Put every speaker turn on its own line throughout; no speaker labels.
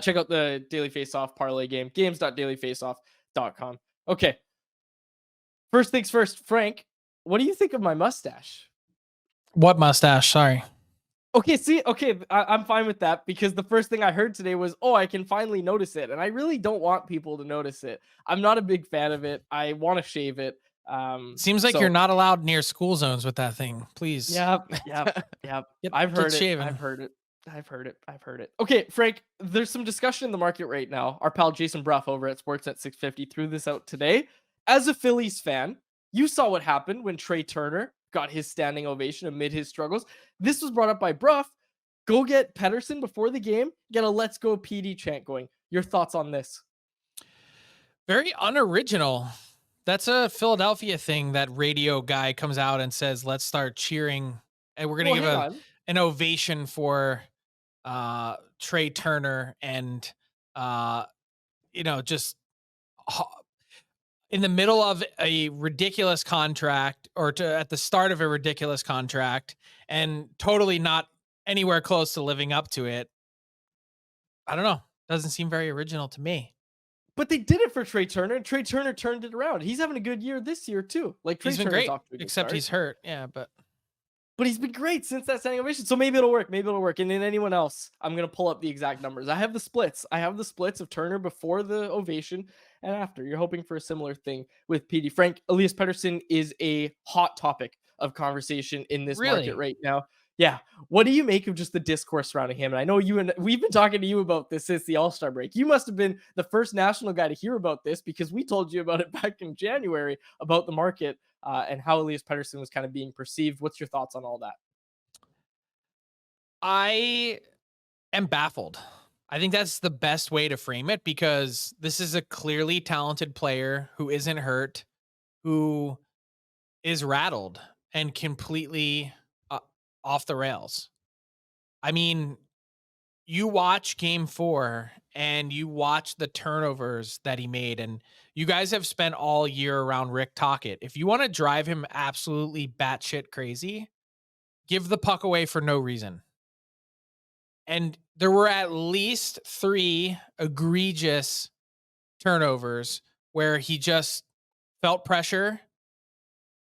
Check out the Daily Faceoff parlay game, games.dailyfaceoff.com. Okay, first things first, Frank, what do you think of my mustache?
What mustache? Sorry.
Okay, see, okay, I'm fine with that because the first thing I heard today was, oh, I can finally notice it, and I really don't want people to notice it. I'm not a big fan of it. I want to shave it.
Seems like you're
So
not allowed near school zones with that thing. Please
yep.
get
I've
get
heard it.
shaven.
I've heard it. I've heard it. I've heard it. Okay, Frank, there's some discussion in the market right now. Our pal Jason Bruff over at Sportsnet 650 threw this out today. As a Phillies fan, you saw what happened when Trey Turner got his standing ovation amid his struggles. This was brought up by Bruff. Go get Pettersson before the game, get a let's go PD chant going. Your thoughts on this?
Very unoriginal. That's a Philadelphia thing. That radio guy comes out and says, "Let's start cheering," and we're gonna
Well,
give
hang on.
an ovation for Trey Turner, and uh, just in the middle of a ridiculous contract, or at the start of a ridiculous contract, and totally not anywhere close to living up to it. I don't know. Doesn't seem very original to me.
But they did it for Trey Turner, and Trey Turner turned it around. He's having a good year this year too. Like Trey
He's been
Turner's
great,
off to a good
except
start.
he's hurt. Yeah,
But he's been great since that standing ovation. So maybe it'll work. Maybe it'll work. And then anyone else, I'm gonna pull up the exact numbers. I have the splits. I have the splits of Turner before the ovation and after. You're hoping for a similar thing with PD. Frank, Elias Pettersson is a hot topic of conversation in this market
really.
right now. Yeah. What do you make of just the discourse surrounding him? And I know you and we've been talking to you about this since the All-Star break. You must have been the first national guy to hear about this because we told you about it back in January about the market and how Elias Pettersson was kind of being perceived. What's your thoughts on all that?
I am baffled. I think that's the best way to frame it, because this is a clearly talented player who isn't hurt, who is rattled and completely uh, off the rails. I mean, you watch game 4 and you watch the turnovers that he made, and you guys have spent all year around Rick Tocchet. If you want to drive him absolutely batshit crazy, give the puck away for no reason. And there were at least 3 egregious turnovers where he just felt pressure,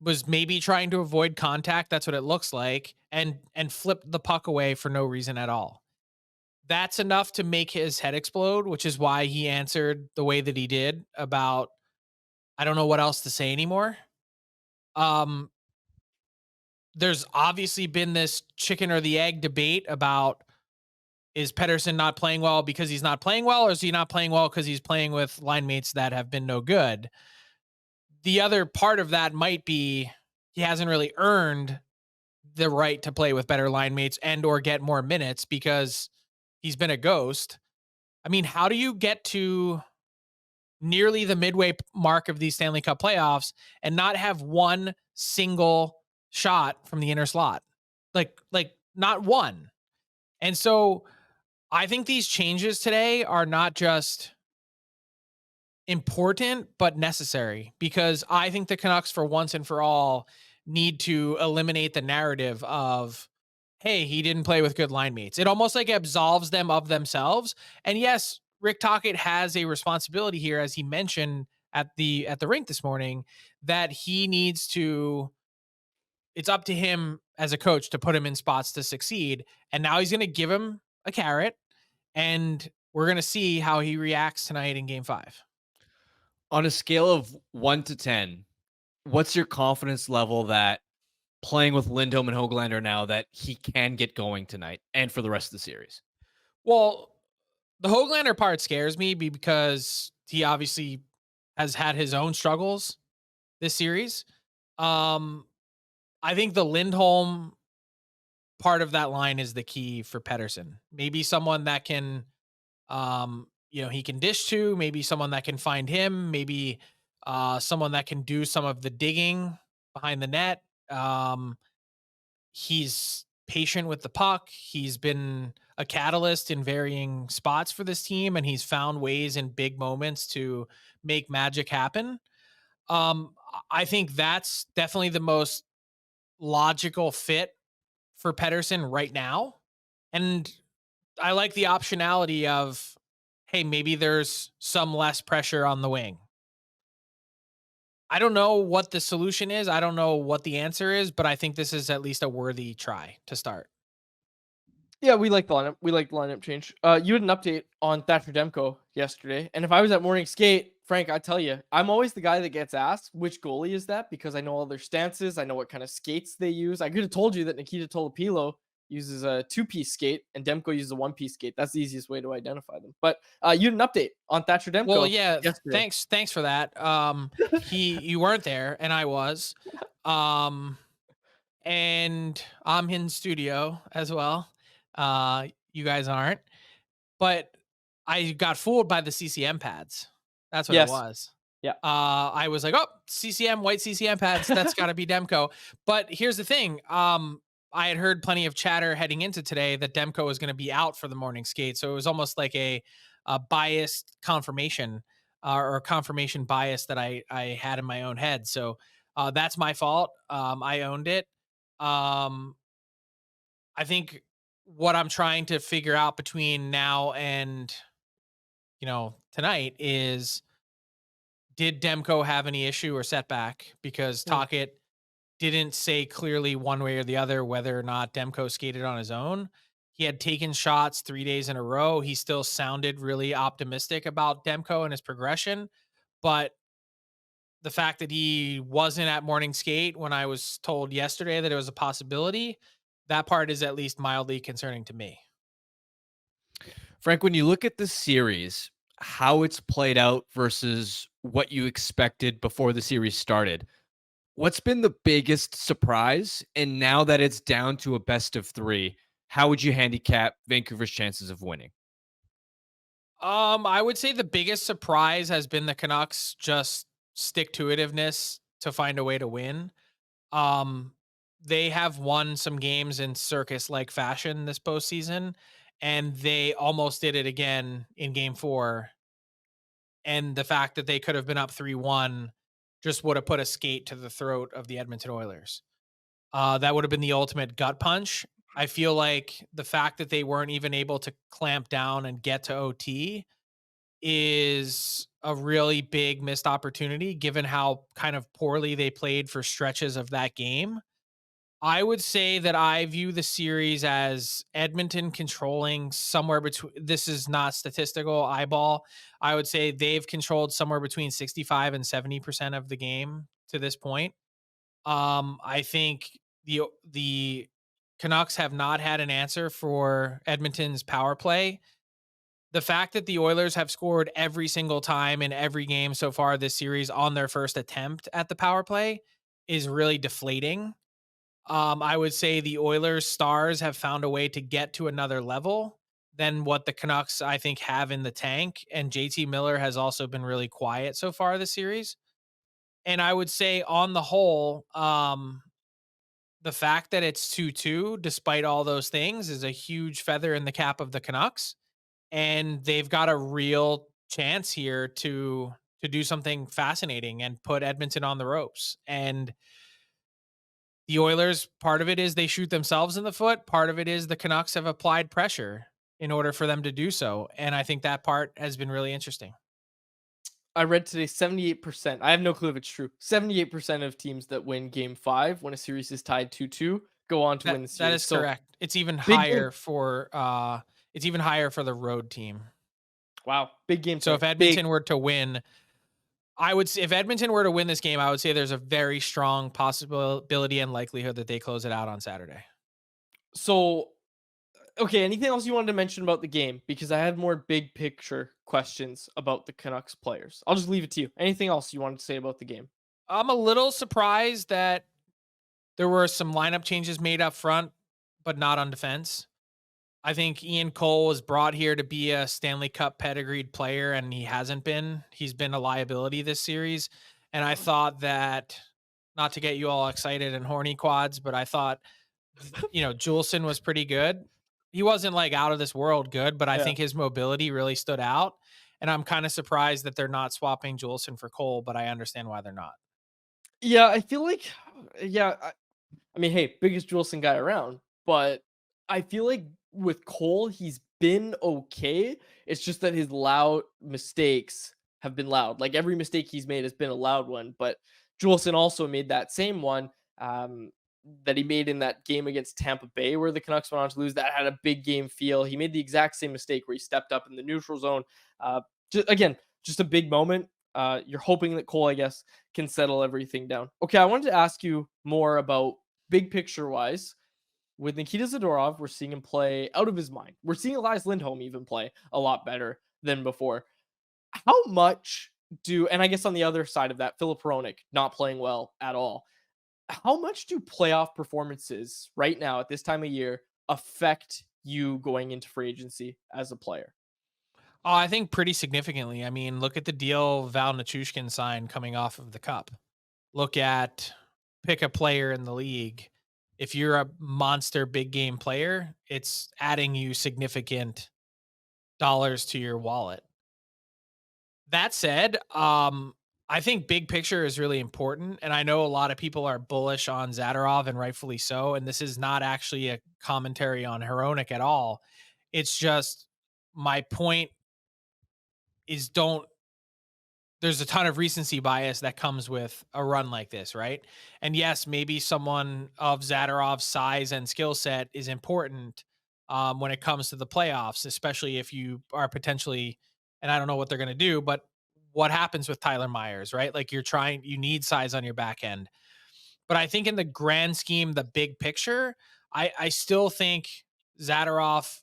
was maybe trying to avoid contact, that's what it looks like, and flipped the puck away for no reason at all. That's enough to make his head explode, which is why he answered the way that he did about, I don't know what else to say anymore. Um there's obviously been this chicken or the egg debate about, is Pettersson not playing well because he's not playing well, or is he not playing well because he's playing with line mates that have been no good? The other part of that might be he hasn't really earned the right to play with better line mates and or get more minutes because he's been a ghost. I mean, how do you get to nearly the midway mark of these Stanley Cup playoffs and not have one single shot from the inner slot? Like not one. And so I think these changes today are not just important, but necessary, because I think the Canucks, for once and for all, need to eliminate the narrative of, hey, he didn't play with good line mates. It almost like absolves them of themselves. And yes, Rick Tocchet has a responsibility here, as he mentioned at the rink this morning, that he needs to, it's up to him as a coach to put him in spots to succeed. And now he's going to give him a carrot, and we're going to see how he reacts tonight in game 5.
On a scale of 1 to 10, what's your confidence level that playing with Lindholm and Höglander now that he can get going tonight and for the rest of the series?
Well, the Höglander part scares me because he obviously has had his own struggles this series. I think the Lindholm part of that line is the key for Pettersson. Maybe someone that can, he can dish to, maybe someone that can find him, maybe someone that can do some of the digging behind the net. He's patient with the puck. He's been a catalyst in varying spots for this team, and he's found ways in big moments to make magic happen. I think that's definitely the most logical fit for Pettersson right now. And I like the optionality of, hey, maybe there's some less pressure on the wing. I don't know what the solution is. I don't know what the answer is, but I think this is at least a worthy try to start.
Yeah, we like the lineup. We like the lineup change. You had an update on Thatcher Demko yesterday, and if I was at morning skate, Frank, I tell you, I'm always the guy that gets asked which goalie is that because I know all their stances, I know what kind of skates they use. I could have told you that Nikita Tolopilo uses a 2-piece skate and Demko uses a 1-piece skate. That's the easiest way to identify them. But you had an update on Thatcher
Well,
Demko
yeah,
yesterday.
thanks for that. You weren't there and I was. Um and I'm in studio as well. You guys aren't. But I got fooled by the CCM pads. That's what it
Yes.
was.
Yeah.
I was like, "Oh, CCM, white CCM pads. That's got to be Demko." But here's the thing. I had heard plenty of chatter heading into today that Demko was going to be out for the morning skate, so it was almost like a biased confirmation or confirmation bias that I had in my own head. So that's my fault. I owned it. Um, I think what I'm trying to figure out between now and tonight is, did Demko have any issue or setback? Because
Mm.
Tocchet didn't say clearly one way or the other whether or not Demko skated on his own. He had taken shots 3 days in a row. He still sounded really optimistic about Demko and his progression. But the fact that he wasn't at morning skate when I was told yesterday that it was a possibility, that part is at least mildly concerning to me.
Frank, when you look at the series, how it's played out versus what you expected before the series started, what's been the biggest surprise? And now that it's down to a best of three, how would you handicap Vancouver's chances of winning?
I would say the biggest surprise has been the Canucks just stick to itiveness to find a way to win. Um, they have won some games in circus like fashion this postseason, and they almost did it again in game 4. And the fact that they could have been up 3-1 just would have put a skate to the throat of the Edmonton Oilers. That would have been the ultimate gut punch. I feel like the fact that they weren't even able to clamp down and get to OT is a really big missed opportunity given how kind of poorly they played for stretches of that game. I would say that I view the series as Edmonton controlling somewhere between, this is not statistical eyeball. I would say they've controlled somewhere between 65 and 70% of the game to this point. I think the Canucks have not had an answer for Edmonton's power play. The fact that the Oilers have scored every single time in every game so far this series on their first attempt at the power play is really deflating. I would say the Oilers stars have found a way to get to another level than what the Canucks, I think, have in the tank. And JT Miller has also been really quiet so far this series. And I would say on the whole, the fact that it's 2-2, despite all those things, is a huge feather in the cap of the Canucks. And they've got a real chance here to do something fascinating and put Edmonton on the ropes. And the Oilers, part of it is they shoot themselves in the foot. Part of it is the Canucks have applied pressure in order for them to do so. And I think that part has been really interesting.
I read today 78%. I have no clue if it's true. 78% of teams that win game 5 when a series is tied 2-2 go on to win the
That
series.
is
So
correct. It's even
big game.
higher for the road team.
Wow, big game.
So if Edmonton were to win, if Edmonton were to win this game, I would say there's a very strong possibility and likelihood that they close it out on Saturday.
So, okay, anything else you wanted to mention about the game? Because I had more big picture questions about the Canucks players. I'll just leave it to you. Anything else you wanted to say about the game?
I'm a little surprised that there were some lineup changes made up front, but not on defense. I think Ian Cole was brought here to be a Stanley Cup pedigreed player, and he hasn't been. He's been a liability this series. And I thought that, not to get you all excited and horny quads, but I thought, Juleson was pretty good. He wasn't like out of this world good, but I
Yeah.
think his mobility really stood out. And I'm kind of surprised that they're not swapping Juleson for Cole, but I understand why they're not.
Yeah, I feel like, yeah, I mean, hey, biggest Juleson guy around, but I feel like with Cole, he's been okay. It's just that his loud mistakes have been loud. Like every mistake he's made has been a loud one. But Juleson also made that same one that he made in that game against Tampa Bay where the Canucks went on to lose. That had a big game feel. He made the exact same mistake where he stepped up in the neutral zone. Again, just a big moment. You're hoping that Cole, I guess, can settle everything down. Okay, I wanted to ask you more about big picture wise. With Nikita Zadorov, we're seeing him play out of his mind. We're seeing Elias Lindholm even play a lot better than before. How much and I guess on the other side of that, Philip Hronek not playing well at all. How much do playoff performances right now at this time of year affect you going into free agency as a player?
Oh, I think pretty significantly. I mean, look at the deal Val Nichushkin signed coming off of the Cup. Look at pick a player in the league. If you're a monster big game player, it's adding you significant dollars to your wallet. That said, I think big picture is really important. And I know a lot of people are bullish on Zadorov, and rightfully so. And this is not actually a commentary on Hronek at all. It's just my point is there's a ton of recency bias that comes with a run like this, right? And yes, maybe someone of Zadorov's size and skill set is important when it comes to the playoffs, especially if you are potentially, and I don't know what they're going to do, but what happens with Tyler Myers, right? Like you need size on your back end. But I think in the grand scheme, the big picture, I still think Zadorov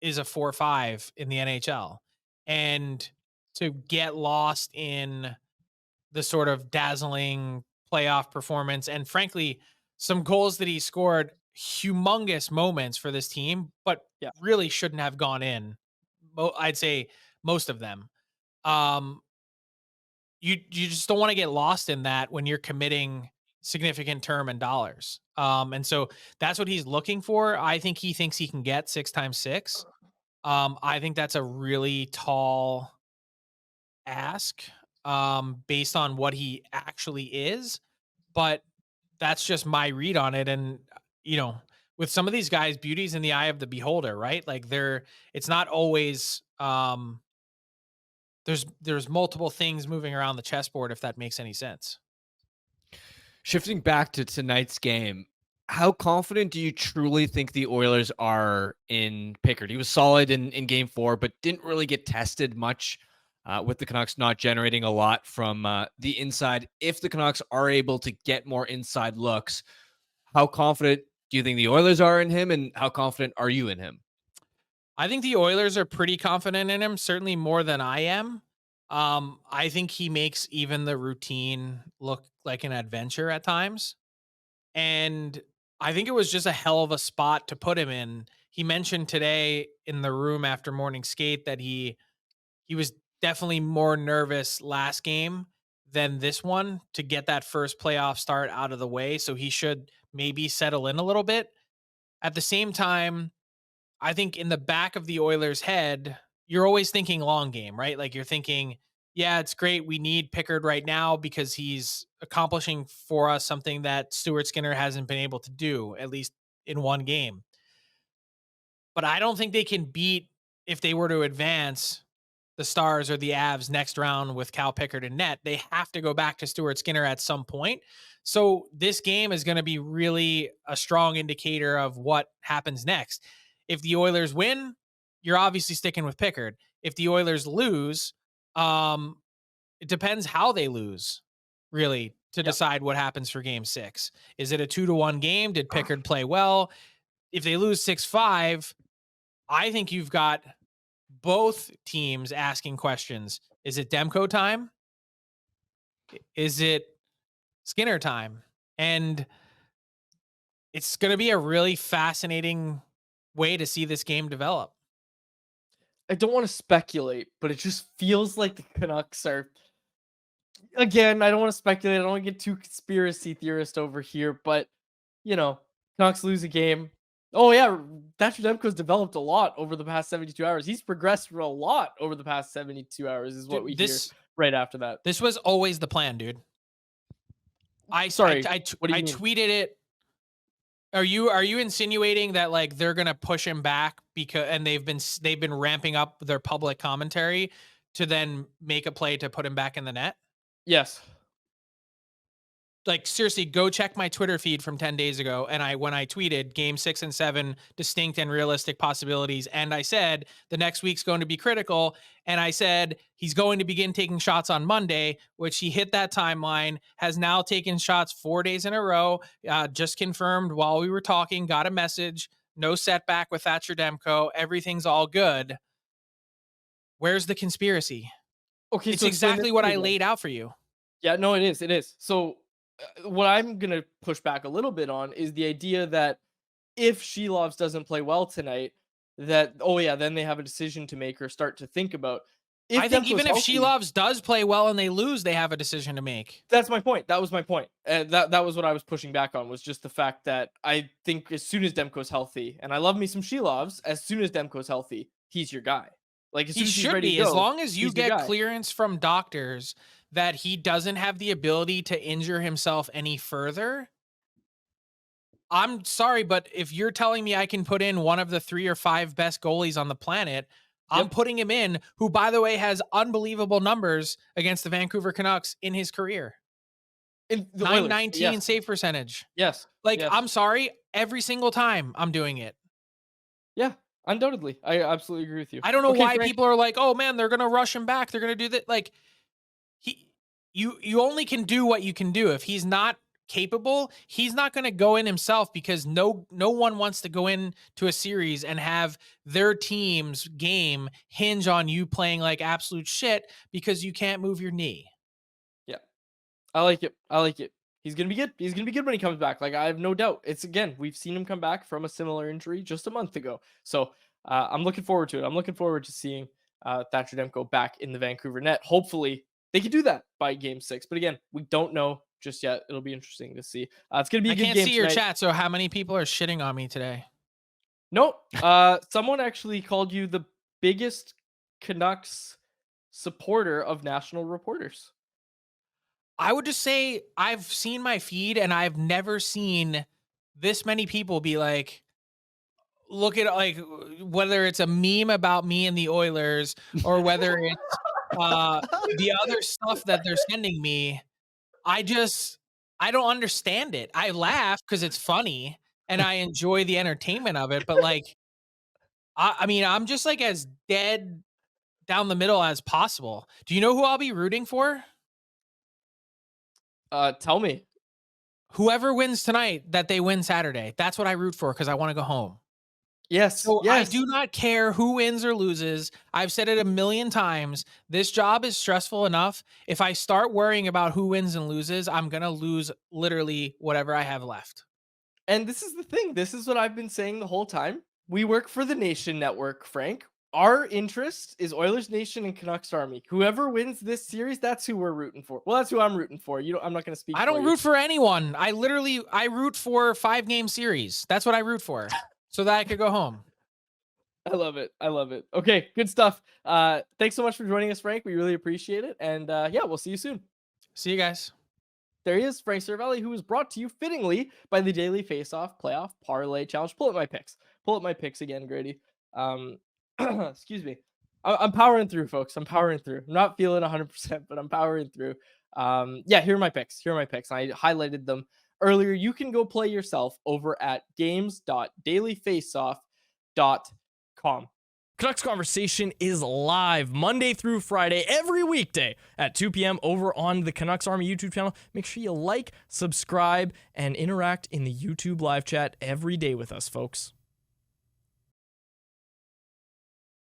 is a 4-5 in the NHL. And to get lost in the sort of dazzling playoff performance and frankly some goals that he scored, humongous moments for this team, but
Yeah.
really shouldn't have gone in. I'd say most of them. Um, you just don't want to get lost in that when you're committing significant term and dollars. And so that's what he's looking for. I think he thinks he can get 6x6. I think that's a really tall ask based on what he actually is, but that's just my read on it. And with some of these guys, beauty's in the eye of the beholder, right? Like it's not always there's multiple things moving around the chessboard, if that makes any sense.
Shifting back to tonight's game, how confident do you truly think the Oilers are in Pickard? He was solid in game 4, but didn't really get tested much with the Canucks not generating a lot from the inside. If the Canucks are able to get more inside looks, how confident do you think the Oilers are in him, and how confident are you in him?
I think the Oilers are pretty confident in him, certainly more than I am. I think he makes even the routine look like an adventure at times. And I think it was just a hell of a spot to put him in. He mentioned today in the room after morning skate that he was definitely more nervous last game than this one to get that first playoff start out of the way. So he should maybe settle in a little bit. At the same time, I think in the back of the Oilers' head, you're always thinking long game, right? Like you're thinking, yeah, it's great. We need Pickard right now because he's accomplishing for us something that Stuart Skinner hasn't been able to do, at least in one game. But I don't think they can beat, if they were to advance, the Stars or the Avs next round with Cal Pickard and net. They have to go back to Stuart Skinner at some point. So this game is going to be really a strong indicator of what happens next. If the Oilers win, you're obviously sticking with Pickard. If the Oilers lose, it depends how they lose, really, to decide what happens for game 6. Is it a 2-1 game? Did Pickard play well? If they lose 6-5, I think you've got both teams asking questions. Is it Demko time? Is it Skinner time? And it's going to be a really fascinating way to see this game develop.
I don't want to speculate, but it just feels like the Canucks are. Again, I don't want to speculate. I don't want to get too conspiracy theorist over here, but Canucks lose a game. Oh yeah, Thatcher Demko's developed a lot over the past 72 hours. He's progressed a lot over the past 72 hours, is what we hear right after that.
This was always the plan, dude. I
what do you mean?
tweeted it Are you insinuating that like they're gonna push him back and they've been ramping up their public commentary to then make a play to put him back in the net?
Yes.
Like seriously, go check my Twitter feed from 10 days ago. And when I tweeted game 6 and 7, distinct and realistic possibilities. And I said, the next week's going to be critical. And I said, he's going to begin taking shots on Monday, which he hit that timeline, has now taken shots 4 days in a row. Just confirmed while we were talking, got a message, no setback with Thatcher Demko. Everything's all good. Where's the conspiracy?
Okay.
It's
so
exactly what I laid out for you.
Yeah, no, it is. It is. So what I'm going to push back a little bit on is the idea that if Shelovs doesn't play well tonight, that, oh yeah, then they have a decision to make or start to think about.
I think
Demko's
even
healthy,
if Shelovs does play well and they lose, they have a decision to make.
That's my point. That was my point. And that was what I was pushing back on, was just the fact that I think as soon as Demko's healthy, and I love me some Shelovs, as soon as Demko's healthy, he's your guy. Like, as soon
He
as he's
should
ready
be,
to go,
as long as you
he's your
get
guy.
clearance from doctors that he doesn't have the ability to injure himself any further. I'm sorry, but if you're telling me I can put in one of the 3 or 5 best goalies on the planet, I'm putting him in, who, by the way, has unbelievable numbers against the Vancouver Canucks in his career.
In the
919
Oilers, yes.
save percentage.
Yes.
Like,
yes.
I'm sorry, every single time I'm doing it.
Yeah, undoubtedly. I absolutely agree with you.
I don't know why
Frank,
people are like, oh man, they're gonna rush him back. They're gonna do that. Like, you only can do what you can do. If he's not capable, he's not gonna go in himself, because no one wants to go into a series and have their team's game hinge on you playing like absolute shit because you can't move your knee.
Yeah, I like it. I like it. He's gonna be good. He's gonna be good when he comes back. Like, I have no doubt. It's, again, we've seen him come back from a similar injury just a month ago. So I'm looking forward to it. I'm looking forward to seeing Thatcher Demko back in the Vancouver net. Hopefully they can do that by game 6. But again, we don't know just yet. It'll be interesting to see. It's gonna be a good game.
I can't see your
tonight.
chat. So how many people are shitting on me today?
Nope. Someone actually called you the biggest Canucks supporter of national reporters.
I would just say I've seen my feed and I've never seen this many people be like, look at, like, whether it's a meme about me and the Oilers or whether it's the other stuff that they're sending me. I don't understand it. I laugh because it's funny and I enjoy the entertainment of it. But like, I mean, I'm just like as dead down the middle as possible. Do you know who I'll be rooting for?
Tell me.
Whoever wins tonight, that they win Saturday. That's what I root for, because I want to go home.
Yes.
So
yes.
I do not care who wins or loses. I've said it a million times. This job is stressful enough. If I start worrying about who wins and loses, I'm going to lose literally whatever I have left.
And this is the thing. This is what I've been saying the whole time. We work for the Nation Network, Frank. Our interest is Oilers Nation and Canucks Army. Whoever wins this series, that's who we're rooting for. Well, that's who I'm rooting for. I'm not going to speak.
I don't root for anyone. I root for 5-game series. That's what I root for, so that I could go home.
I love it. I love it. Okay, good stuff. Thanks so much for joining us, Frank. We really appreciate it. And yeah, we'll see you soon.
See you guys.
There he is, Frank Seravalli, who is brought to you fittingly by the Daily Faceoff Playoff Parlay Challenge. Pull up my picks. Pull up my picks again, Grady. Excuse me. I'm powering through, folks. I'm powering through. I'm not feeling 100%, but I'm powering through. Yeah, here are my picks. Here are my picks. I highlighted them earlier. You can go play yourself over at games.dailyfaceoff.com.
Canucks Conversation is live Monday through Friday, every weekday at 2 p.m. over on the Canucks Army YouTube channel. Make sure you like, subscribe, and interact in the YouTube live chat every day with us, folks.